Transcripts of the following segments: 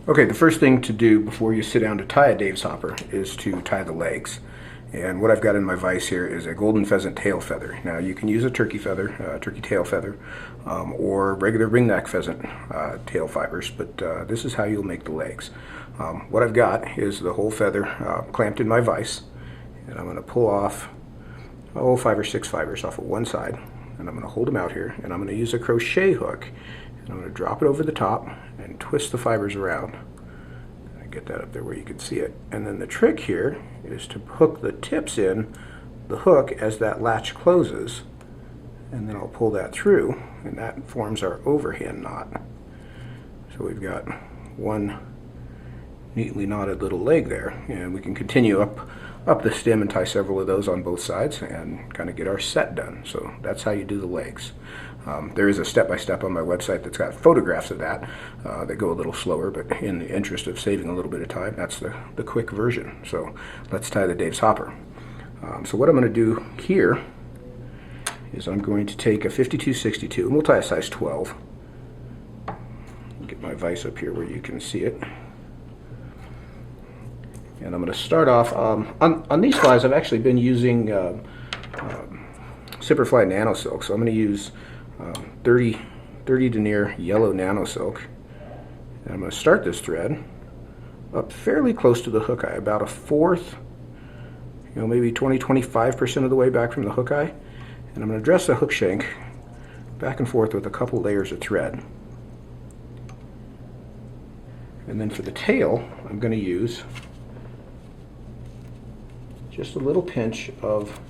Okay, the first thing to do before you sit down to tie a Dave's hopper is to tie the legs. And what I've got in my vise here is a golden pheasant tail feather. Now you can use a turkey feather, turkey tail feather, or regular ringneck pheasant tail fibers, but this is how you'll make the legs. What I've got is the whole feather clamped in my vise, and I'm going to pull off 5 or 6 fibers off of one side, and I'm going to hold them out here, and I'm going to use a crochet hook, and I'm going to drop it over the top and twist the fibers around. Get that up there where you can see it. And then the trick here is to hook the tips in the hook as that latch closes, and then I'll pull that through, and that forms our overhand knot. So we've got one neatly knotted little leg there, and we can continue up the stem and tie several of those on both sides and kind of get our set done. So that's how you do the legs. There is a step-by-step on my website that's got photographs of that that go a little slower, but in the interest of saving a little bit of time, that's the quick version. So let's tie the Dave's hopper. So what I'm going to do here is I'm going to take a 52-62, and we'll tie a size 12. Get my vise up here where you can see it. And I'm going to start off, on these flies I've actually been using Superfly Nano Silk, so I'm going to use 30 denier yellow nano silk, and I'm going to start this thread up fairly close to the hook eye, about 1/4, maybe 20-25% of the way back from the hook eye, and I'm going to dress the hook shank back and forth with a couple layers of thread. And then for the tail, I'm going to use just a little pinch of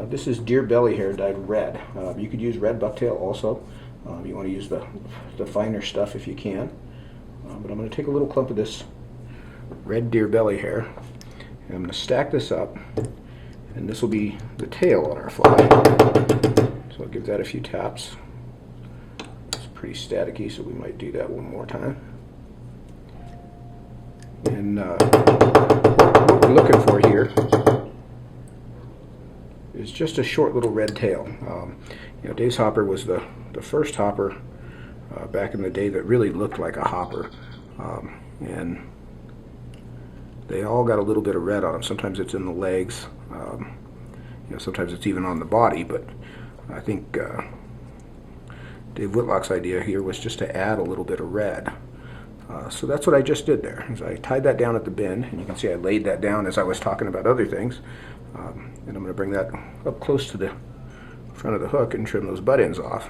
this is deer belly hair dyed red. You could use red bucktail also. You want to use the finer stuff if you can. But I'm going to take a little clump of this red deer belly hair, and I'm going to stack this up, and this will be the tail on our fly. So I'll give that a few taps. It's pretty staticky, so we might do that one more time. And what we're looking for here is just a short little red tail. Dave's hopper was the first hopper back in the day that really looked like a hopper, and they all got a little bit of red on them. Sometimes it's in the legs, sometimes it's even on the body, but I think Dave Whitlock's idea here was just to add a little bit of red. So that's what I just did there. Is I tied that down at the bend, and you can see I laid that down as I was talking about other things. And I'm going to bring that up close to the front of the hook and trim those butt ends off.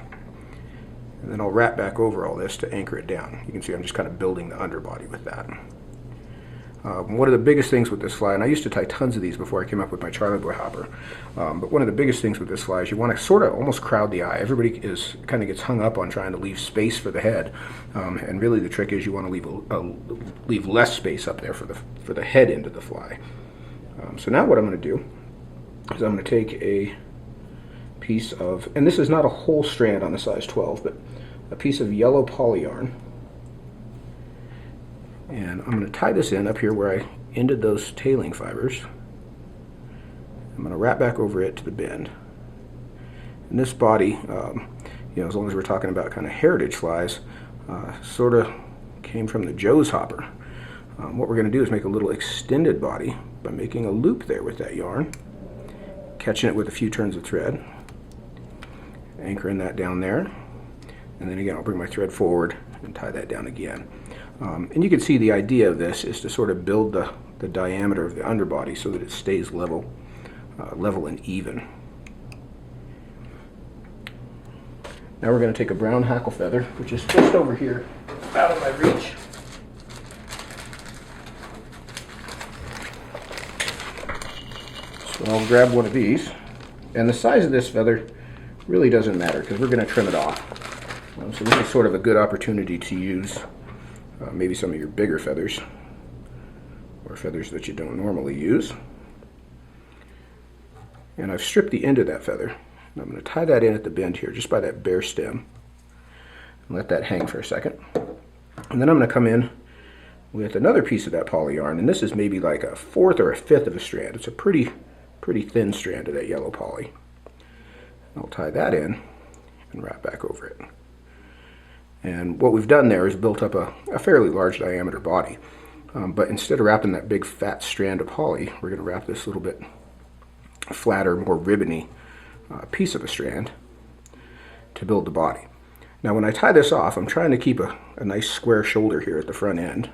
And then I'll wrap back over all this to anchor it down. You can see I'm just kind of building the underbody with that. One of the biggest things with this fly, and I used to tie tons of these before I came up with my Charlie Boy hopper, but one of the biggest things with this fly is you want to sort of almost crowd the eye. Everybody kind of gets hung up on trying to leave space for the head, and really the trick is you want to leave less space up there for the head end of the fly. So now what I'm going to do is I'm going to take a piece of, and this is not a whole strand on a size 12, but a piece of yellow poly yarn, and I'm going to tie this in up here where I ended those tailing fibers. I'm going to wrap back over it to the bend. And this body, as long as we're talking about kind of heritage flies, sort of came from the Joe's hopper. What we're going to do is make a little extended body by making a loop there with that yarn, catching it with a few turns of thread, anchoring that down there, and then again I'll bring my thread forward and tie that down again. And you can see the idea of this is to sort of build the diameter of the underbody so that it stays level and even. Now we're going to take a brown hackle feather, which is just over here out of my reach. So I'll grab one of these, and the size of this feather really doesn't matter because we're going to trim it off. So this is sort of a good opportunity to use maybe some of your bigger feathers or feathers that you don't normally use. And I've stripped the end of that feather, and I'm going to tie that in at the bend here just by that bare stem and let that hang for a second. And then I'm going to come in with another piece of that poly yarn, and this is maybe like 1/4 or 1/5 of a strand. It's a pretty thin strand of that yellow poly. I'll tie that in and wrap back over it. And what we've done there is built up a fairly large diameter body. But instead of wrapping that big fat strand of poly, we're going to wrap this little bit flatter, more ribbony piece of a strand to build the body. Now when I tie this off, I'm trying to keep a nice square shoulder here at the front end.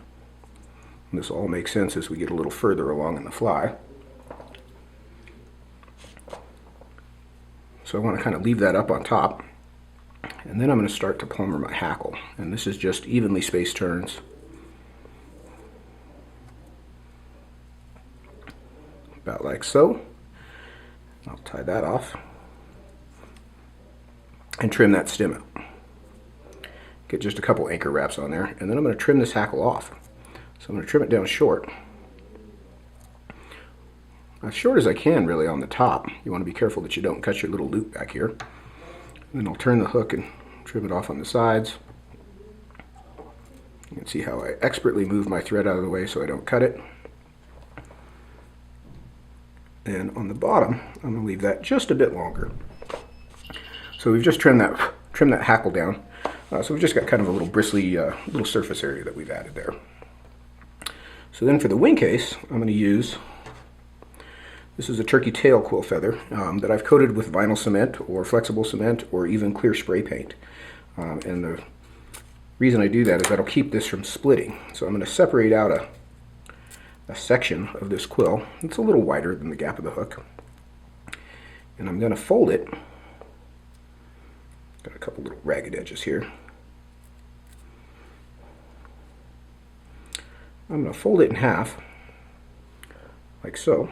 And this all makes sense as we get a little further along in the fly. So I want to kind of leave that up on top. And then I'm going to start to plumber my hackle. And this is just evenly spaced turns. About like so. I'll tie that off. And trim that stem out. Get just a couple anchor wraps on there. And then I'm going to trim this hackle off. So I'm going to trim it down short. As short as I can really on the top. You want to be careful that you don't cut your little loop back here. And then I'll turn the hook and trim it off on the sides. You can see how I expertly move my thread out of the way so I don't cut it. And on the bottom, I'm going to leave that just a bit longer. So we've just trimmed that hackle down. So we've just got kind of a little bristly little surface area that we've added there. So then for the wing case, I'm going to use, this is a turkey tail quill feather that I've coated with vinyl cement or flexible cement or even clear spray paint. And the reason I do that is that'll keep this from splitting. So I'm going to separate out a section of this quill. It's a little wider than the gap of the hook. And I'm going to fold it. Got a couple little ragged edges here. I'm going to fold it in half, like so.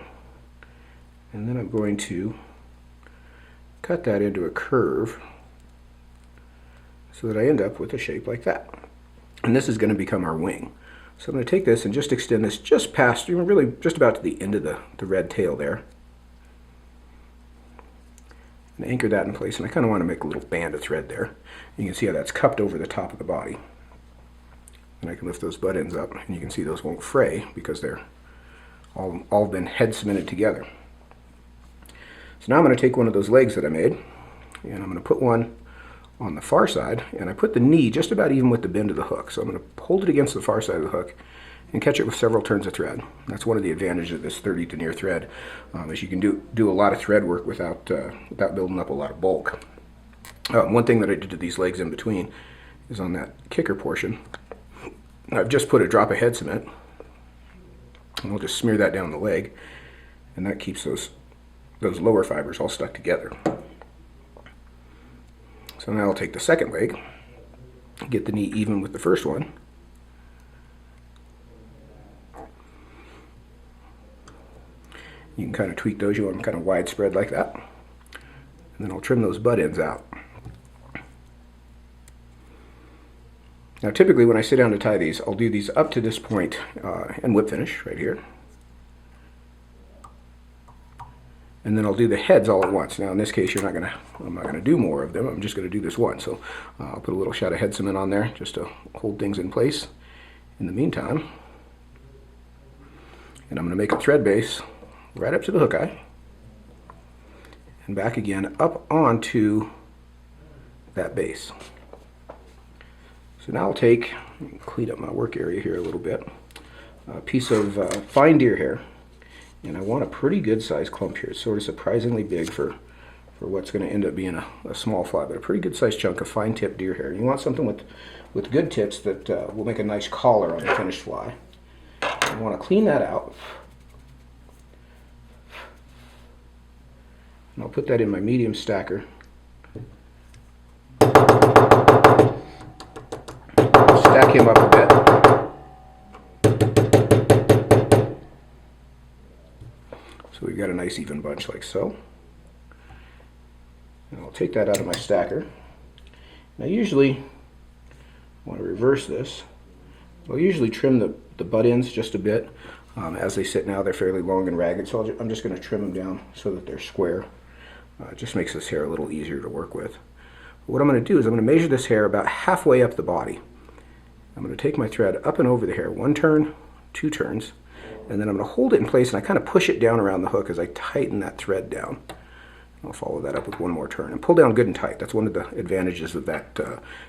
And then I'm going to cut that into a curve so that I end up with a shape like that. And this is going to become our wing. So I'm going to take this and just extend this just past, really just about to the end of the red tail there. And anchor that in place, and I kind of want to make a little band of thread there. You can see how that's cupped over the top of the body. And I can lift those butt ends up, and you can see those won't fray because they're all been head cemented together. So now I'm going to take one of those legs that I made, and I'm going to put one on the far side, and I put the knee just about even with the bend of the hook. So I'm going to hold it against the far side of the hook and catch it with several turns of thread. That's one of the advantages of this 30 denier thread, is you can do a lot of thread work without building up a lot of bulk. One thing that I did to these legs in between is on that kicker portion, I've just put a drop of head cement, and I'll just smear that down the leg, and that keeps those lower fibers all stuck together. So now I'll take the second leg, get the knee even with the first one, you can kind of tweak those, you want them kind of widespread like that, and then I'll trim those butt ends out. Now typically when I sit down to tie these, I'll do these up to this point and whip finish right here. And then I'll do the heads all at once. Now in this case, I'm not gonna do more of them. I'm just gonna do this one. So I'll put a little shot of head cement on there just to hold things in place in the meantime. And I'm gonna make a thread base right up to the hook eye and back again up onto that base. So now I'll take, clean up my work area here a little bit, a piece of fine deer hair, and I want a pretty good sized clump here. It's sort of surprisingly big for what's going to end up being a small fly, but a pretty good sized chunk of fine tip deer hair. You want something with good tips that will make a nice collar on the finished fly. I want to clean that out. And I'll put that in my medium stacker. Stack him up a bit. So we've got a nice even bunch like so. And I'll take that out of my stacker. Now usually, I want to reverse this. I'll usually trim the butt ends just a bit. As they sit now, they're fairly long and ragged, so I'm just going to trim them down so that they're square. It just makes this hair a little easier to work with. But what I'm going to do is I'm going to measure this hair about halfway up the body. I'm going to take my thread up and over the hair, one turn, two turns, and then I'm going to hold it in place and I kind of push it down around the hook as I tighten that thread down. I'll follow that up with one more turn and pull down good and tight. That's one of the advantages of that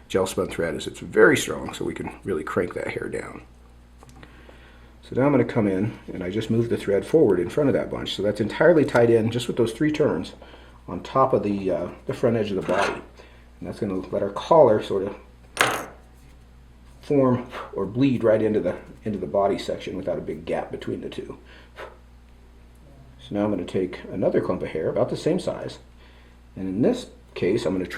gel spun thread, is it's very strong, so we can really crank that hair down. So now I'm going to come in and I just move the thread forward in front of that bunch, so that's entirely tied in just with those 3 turns on top of the front edge of the body. And that's going to let our collar sort of form or bleed right into the body section without a big gap between the two. So now I'm going to take another clump of hair about the same size, and in this case I'm going to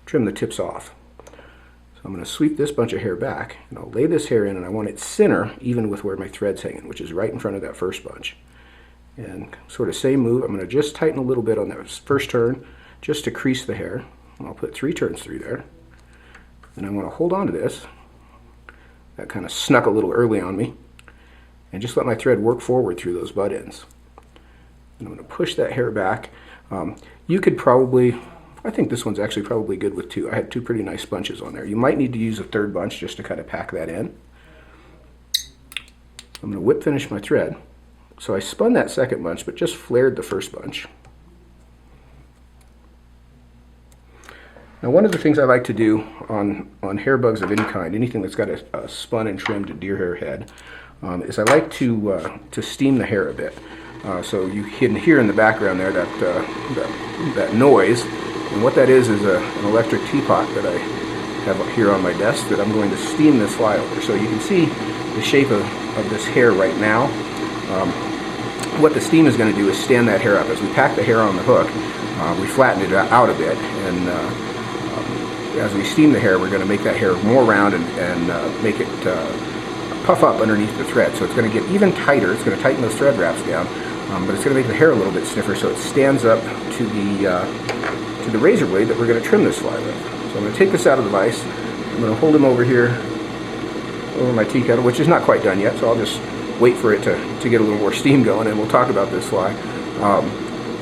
trim the tips off. So I'm going to sweep this bunch of hair back, and I'll lay this hair in, and I want it center even with where my thread's hanging, which is right in front of that first bunch. And sort of same move, I'm going to just tighten a little bit on that first turn just to crease the hair. And I'll put 3 turns through there. And I want to hold on to this. That kind of snuck a little early on me. And just let my thread work forward through those butt ends. And I'm going to push that hair back. You could probably, I think this one's actually probably good with 2. I had 2 pretty nice bunches on there. You might need to use a 3rd bunch just to kind of pack that in. I'm going to whip finish my thread. So I spun that second bunch, but just flared the first bunch. Now, one of the things I like to do on hair bugs of any kind, anything that's got a spun and trimmed deer hair head, is I like to steam the hair a bit. So you can hear in the background there that noise, and what that is an electric teapot that I have here on my desk that I'm going to steam this fly over. So you can see the shape of this hair right now. What the steam is going to do is stand that hair up. As we pack the hair on the hook, we flatten it out a bit, and as we steam the hair, we're going to make that hair more round and make it puff up underneath the thread. So it's going to get even tighter. It's going to tighten those thread wraps down, but it's going to make the hair a little bit stiffer, so it stands up to the razor blade that we're going to trim this fly with. So I'm going to take this out of the vise. I'm going to hold him over here over my tea kettle, which is not quite done yet, so I'll just wait for it to get a little more steam going, and we'll talk about this fly.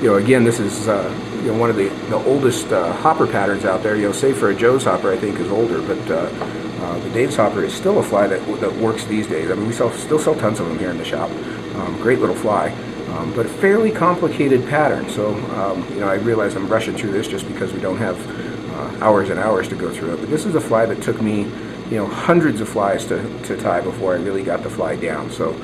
Again, this is one of the oldest hopper patterns out there. Save for a Joe's hopper, I think is older, but the Dave's hopper is still a fly that works these days. I mean, we still sell tons of them here in the shop. Great little fly, but a fairly complicated pattern. So I realize I'm rushing through this just because we don't have hours and hours to go through it. But this is a fly that took me hundreds of flies to tie before I really got the fly down. So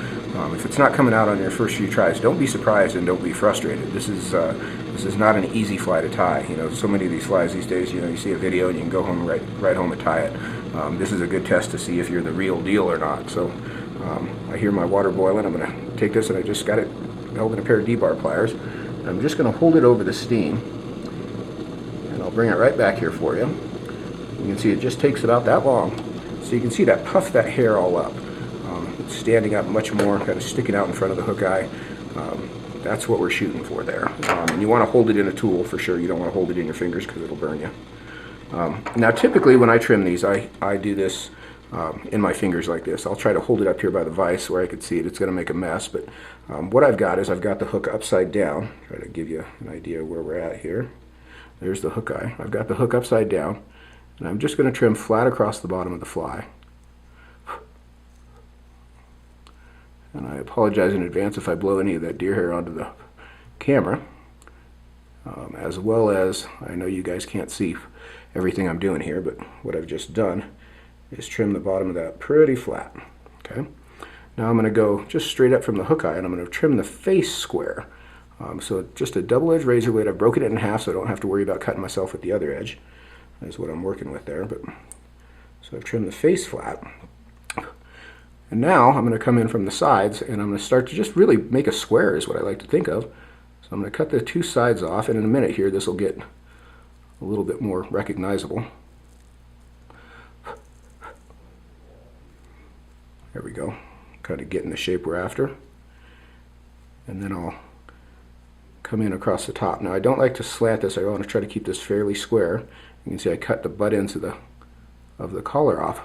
if it's not coming out on your first few tries, don't be surprised and don't be frustrated. This is not an easy fly to tie. So many of these flies these days, you see a video and you can go home right home and tie it. This is a good test to see if you're the real deal or not. So I hear my water boiling. I'm going to take this, and I just got it held in a pair of D-bar pliers. I'm just going to hold it over the steam, and I'll bring it right back here for you. You can see it just takes about that long. So you can see that puff that hair all up. It's standing up much more, kind of sticking out in front of the hook eye. That's what we're shooting for there. And you want to hold it in a tool for sure. You don't want to hold it in your fingers because it'll burn you. Now typically when I trim these, I do this in my fingers like this. I'll try to hold it up here by the vise where I can see it. It's going to make a mess, but what I've got is I've got the hook upside down. Try to give you an idea where we're at here. There's the hook eye. I've got the hook upside down, and I'm just going to trim flat across the bottom of the fly. And I apologize in advance if I blow any of that deer hair onto the camera, as well as, I know you guys can't see everything I'm doing here, but what I've just done is trim the bottom of that pretty flat. Okay. Now I'm going to go just straight up from the hook eye, and I'm going to trim the face square. So just a double-edged razor blade. I've broken it in half so I don't have to worry about cutting myself with the other edge. That's what I'm working with there. So I've trimmed the face flat. And now I'm going to come in from the sides, and I'm going to start to just really make a square is what I like to think of. So I'm going to cut the 2 sides off, and in a minute here this will get a little bit more recognizable. There we go. Kind of getting the shape we're after. And then I'll come in across the top. Now I don't like to slant this. I want to try to keep this fairly square. You can see I cut the butt ends of the collar off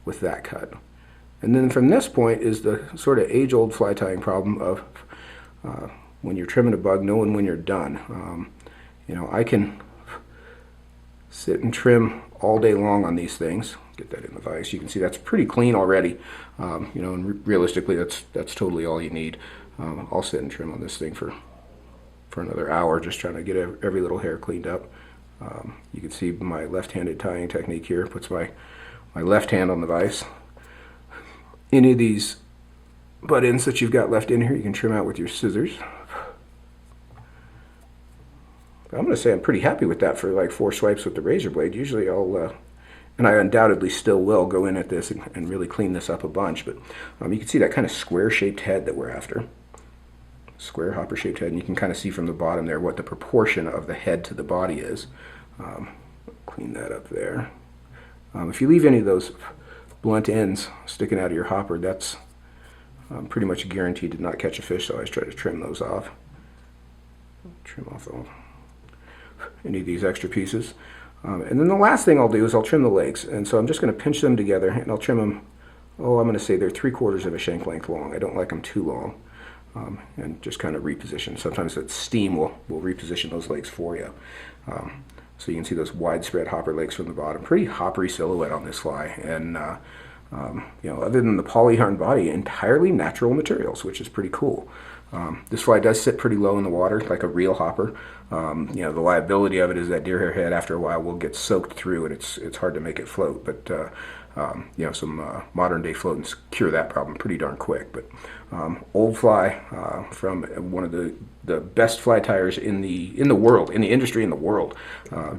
with that cut. And then from this point is the sort of age-old fly tying problem of when you're trimming a bug, knowing when you're done. I can sit and trim all day long on these things. Get that in the vise. You can see that's pretty clean already. And realistically, that's totally all you need. I'll sit and trim on this thing for for another hour, just trying to get every little hair cleaned up. You can see my left-handed tying technique here. Puts my left hand on the vise. Any of these butt ends that you've got left in here, you can trim out with your scissors. I'm going to say I'm pretty happy with that for like 4 swipes with the razor blade. Usually I'll, and I undoubtedly still will, go in at this and really clean this up a bunch. But you can see that kind of square-shaped head that we're after. Square hopper-shaped head, and you can kind of see from the bottom there what the proportion of the head to the body is. Clean that up there. If you leave any of those blunt ends sticking out of your hopper, that's pretty much guaranteed to not catch a fish, so I always try to trim those off. Trim off any of these extra pieces. And then the last thing I'll do is I'll trim the legs. And so I'm just going to pinch them together, and I'll trim them, I'm going to say they're 3/4 of a shank length long. I don't like them too long. And just kind of reposition. Sometimes that steam will reposition those legs for you. So you can see those widespread hopper legs from the bottom. Pretty hoppery silhouette on this fly. And other than the poly yarn body, entirely natural materials, which is pretty cool. This fly does sit pretty low in the water, like a real hopper. The liability of it is that deer hair head after a while will get soaked through, and it's hard to make it float. But some modern day floatants cure that problem pretty darn quick. But old fly from one of the best fly tyers in the world, in the industry in the world.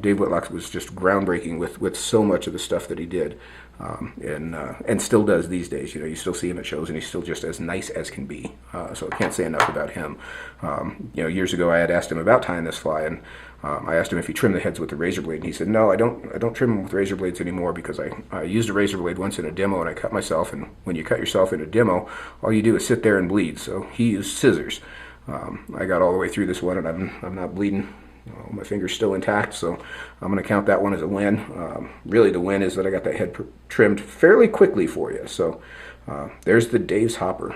Dave Whitlock was just groundbreaking with so much of the stuff that he did. And still does these days. You still see him at shows, and he's still just as nice as can be. So I can't say enough about him. Years ago I had asked him about tying this fly, and I asked him if he trimmed the heads with the razor blade, and he said, "No, I don't trim them with razor blades anymore because I used a razor blade once in a demo and I cut myself. And when you cut yourself in a demo, all you do is sit there and bleed." So he used scissors. I got all the way through this one, and I'm not bleeding. My finger's still intact, so I'm going to count that one as a win. Really, the win is that I got that head trimmed fairly quickly for you. So there's the Dave's hopper.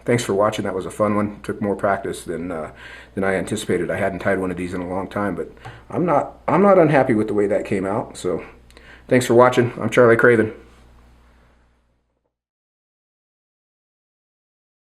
Thanks for watching. That was a fun one. Took more practice than I anticipated. I hadn't tied one of these in a long time, but I'm not unhappy with the way that came out. So thanks for watching. I'm Charlie Craven.